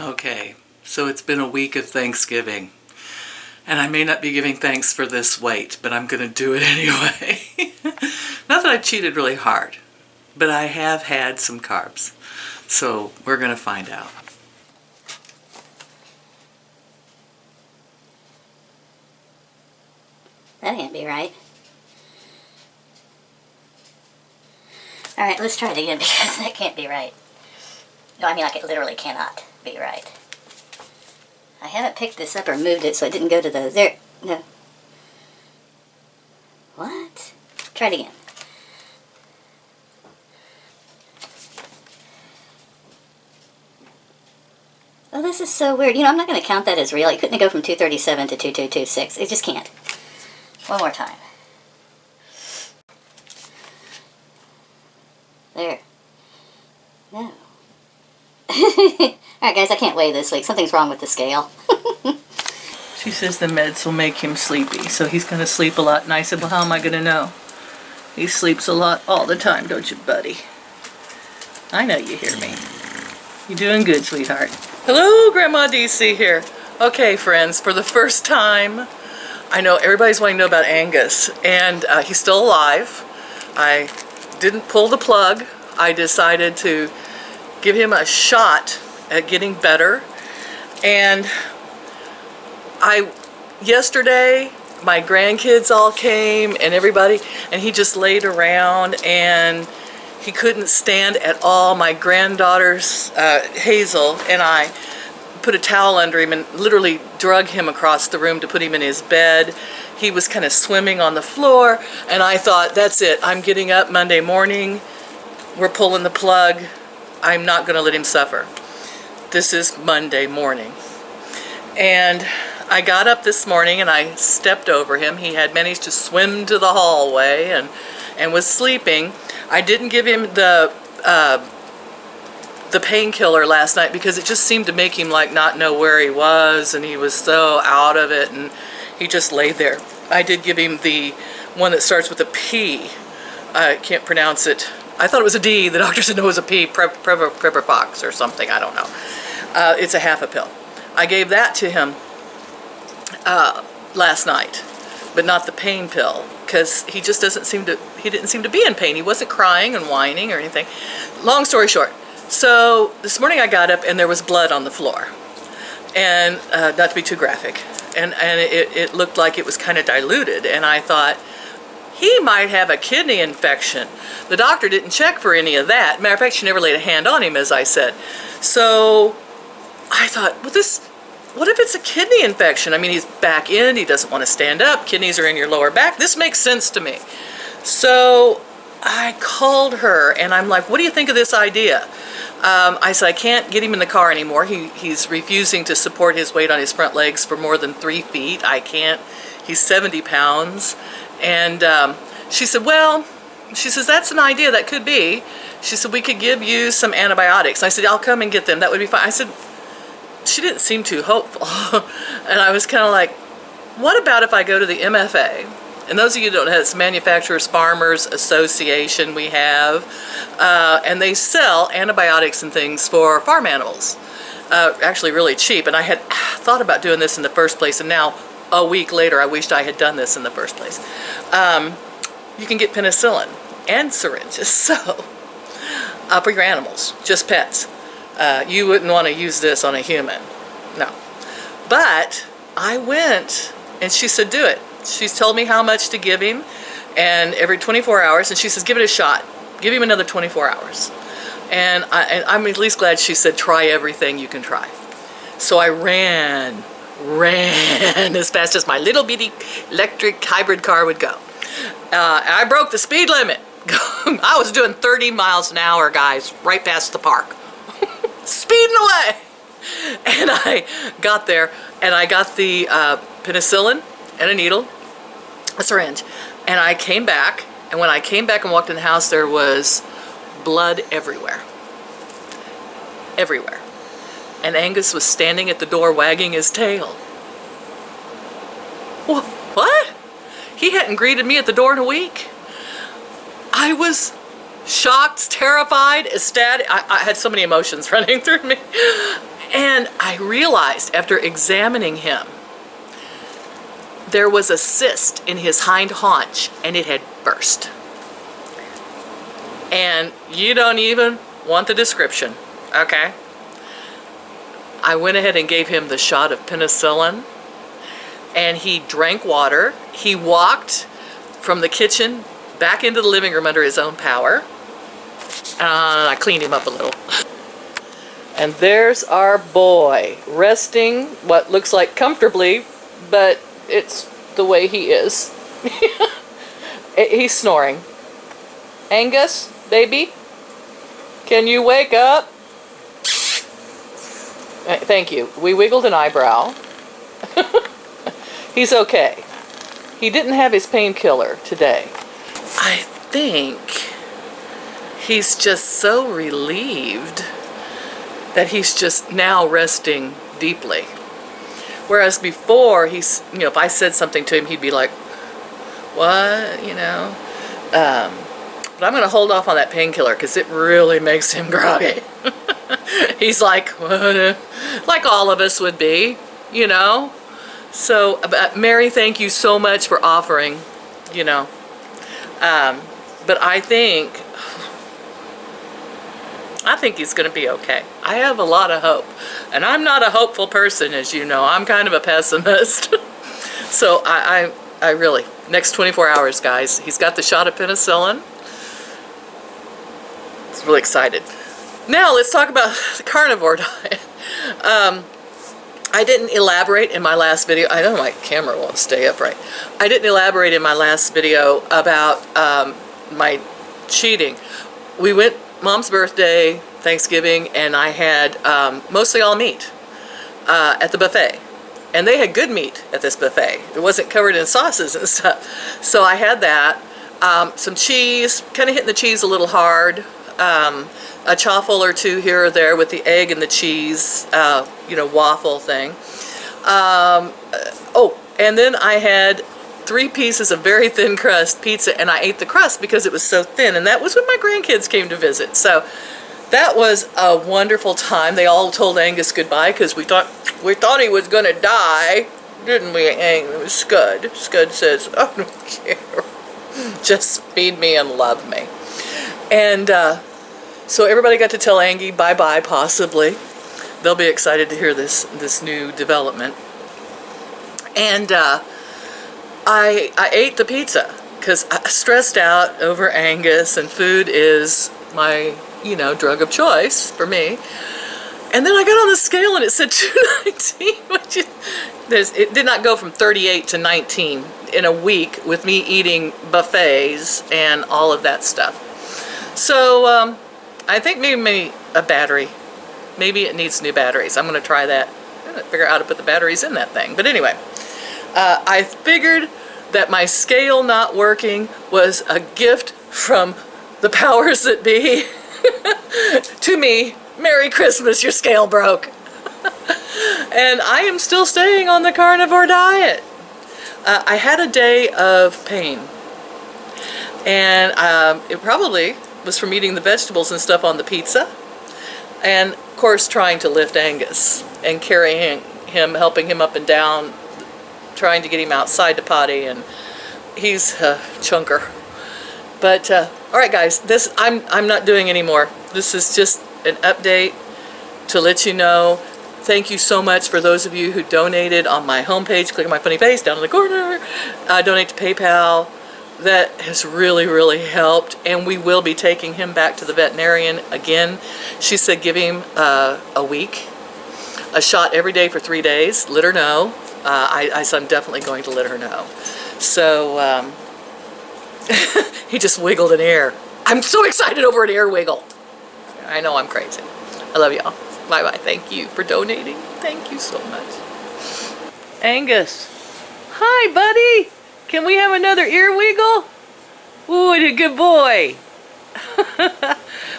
Okay, so it's been a week of Thanksgiving, and I may not be giving thanks for this weight, but I'm going to do it anyway. Not that I cheated really hard, but I have had some carbs, so we're going to find out. That can't be right. Alright, let's try it again because that can't be right. No, I mean like it literally cannot be right. I haven't picked this up or moved it so it didn't go to those. There, no. What? Try it again. Oh, this is so weird. You know, I'm not going to count that as real. You couldn't go from 237 to 2226. It just can't. One more time. There. No. Alright guys, I can't weigh this week. Something's wrong with the scale. She says the meds will make him sleepy, so he's going to sleep a lot. And I said, well, how am I going to know? He sleeps a lot all the time, don't you, buddy? I know you hear me. You're doing good, sweetheart. Hello, Grandma DC here. Okay, friends, for the first time, I know everybody's wanting to know about Angus, and he's still alive. I didn't pull the plug. I decided to give him a shot at getting better. And yesterday, my grandkids all came and everybody, and he just laid around and he couldn't stand at all. My granddaughters, Hazel, and I put a towel under him and literally drug him across the room to put him in his bed. He was kind of swimming on the floor, and I thought, that's it. I'm getting up Monday morning. We're pulling the plug. I'm not going to let him suffer. This is Monday morning. And I got up this morning and I stepped over him. He had managed to swim to the hallway and was sleeping. I didn't give him the painkiller last night because it just seemed to make him like not know where he was, and he was so out of it, and he just laid there. I did give him the one that starts with a P. I can't pronounce it. I thought it was a D. The doctor said no, it was a P. Previfox or something. I don't know. It's a half a pill. I gave that to him last night, but not the pain pill, because he just didn't seem to be in pain. He wasn't crying and whining or anything. Long story short, so this morning I got up and there was blood on the floor, and not to be too graphic, and it looked like it was kind of diluted, and I thought he might have a kidney infection. The doctor didn't check for any of that. Matter of fact, she never laid a hand on him, as I said. So I thought, well, what if it's a kidney infection? I mean, he's back in, he doesn't want to stand up, kidneys are in your lower back. This makes sense to me. So I called her and I'm like, what do you think of this idea? I said, I can't get him in the car anymore. He's refusing to support his weight on his front legs for more than 3 feet. I can't. He's 70 pounds. And she said, well, she says, that's an idea, that could be. She said, we could give you some antibiotics. I said, I'll come and get them. That would be fine. I said, she didn't seem too hopeful. And I was kind of like, what about if I go to the MFA? And those of you who don't know, it's Manufacturers Farmers Association we have. And they sell antibiotics and things for farm animals. Actually really cheap. And I had thought about doing this in the first place, and now a week later I wished I had done this in the first place. You can get penicillin and syringes, so for your animals, just pets. You wouldn't want to use this on a human, no. But I went and she said, do it. She's told me how much to give him, and every 24 hours, and she says, give it a shot. Give him another 24 hours. And I'm at least glad she said, try everything you can try. So I ran as fast as my little bitty electric hybrid car would go. I broke the speed limit. I was doing 30 miles an hour, guys, right past the park. Speeding away. And I got there, and I got the penicillin and a needle, a syringe, and I came back, and when I came back and walked in the house, there was blood everywhere. Everywhere. And Angus was standing at the door wagging his tail. What? He hadn't greeted me at the door in a week. I was shocked, terrified, ecstatic. I had so many emotions running through me. And I realized after examining him, there was a cyst in his hind haunch and it had burst. And you don't even want the description, okay? I went ahead and gave him the shot of penicillin, and he drank water. He walked from the kitchen back into the living room under his own power. I cleaned him up a little. And there's our boy, resting what looks like comfortably, but it's the way he is. He's snoring. Angus, baby, can you wake up? Thank you. We wiggled an eyebrow. He's okay. He didn't have his painkiller today. I think he's just so relieved that he's just now resting deeply. Whereas before, he's, you know, if I said something to him, he'd be like, what, you know? But I'm going to hold off on that painkiller because it really makes him groggy. He's like, what? Like all of us would be, you know? So, Mary, thank you so much for offering, you know. But I think he's going to be okay. I have a lot of hope. And I'm not a hopeful person, as you know. I'm kind of a pessimist. So I really, next 24 hours, guys, he's got the shot of penicillin. He's really excited. Now let's talk about the carnivore diet. I didn't elaborate in my last video. I know my camera won't stay upright. I didn't elaborate in my last video about my cheating. We went Mom's birthday, Thanksgiving, and I had mostly all meat at the buffet. And they had good meat at this buffet. It wasn't covered in sauces and stuff. So I had that. Some cheese, kind of hitting the cheese a little hard. A chaffle or two here or there with the egg and the cheese, you know, waffle thing. Oh, and then I had 3 pieces of very thin crust pizza, and I ate the crust because it was so thin, and that was when my grandkids came to visit. So that was a wonderful time. They all told Angus goodbye because we thought he was going to die, didn't we, Angus? Scud. Scud says, I don't care. Just feed me and love me. And so everybody got to tell Angie bye-bye, possibly. They'll be excited to hear this new development. And I ate the pizza because I stressed out over Angus, and food is my, you know, drug of choice for me. And then I got on the scale and it said 219, which is, it did not go from 38 to 19 in a week with me eating buffets and all of that stuff. So I think maybe a battery. Maybe it needs new batteries. I'm going to try that. I'm going to figure out how to put the batteries in that thing. But anyway, I figured that my scale not working was a gift from the powers that be to me. Merry Christmas, your scale broke. And I am still staying on the carnivore diet. I had a day of pain. And it probably was from eating the vegetables and stuff on the pizza. And, of course, trying to lift Angus and carrying him, helping him up and down, trying to get him outside to potty, and he's a chunker. But, all right, guys, this I'm not doing anymore. This is just an update to let you know. Thank you so much for those of you who donated on my homepage. Click on my funny face down in the corner. Donate to PayPal. That has really, really helped, and we will be taking him back to the veterinarian again. She said give him a week, a shot every day for 3 days. Let her know. I said I'm definitely going to let her know. So he just wiggled an ear. I'm so excited over an ear wiggle. I know I'm crazy. I love y'all. Bye-bye. Thank you for donating. Thank you so much. Angus. Hi, buddy. Can we have another ear wiggle? Ooh, what a good boy.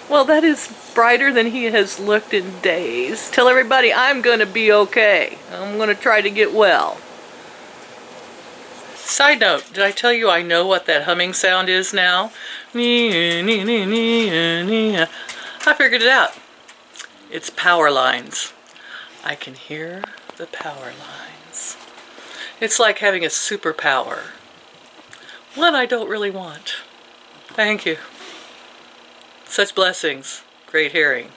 Well, that is brighter than he has looked in days. Tell everybody I'm going to be okay. I'm going to try to get well. Side note, did I tell you I know what that humming sound is now? I figured it out. It's power lines. I can hear the power lines. It's like having a superpower. One I don't really want. Thank you. Such blessings. Great hearing.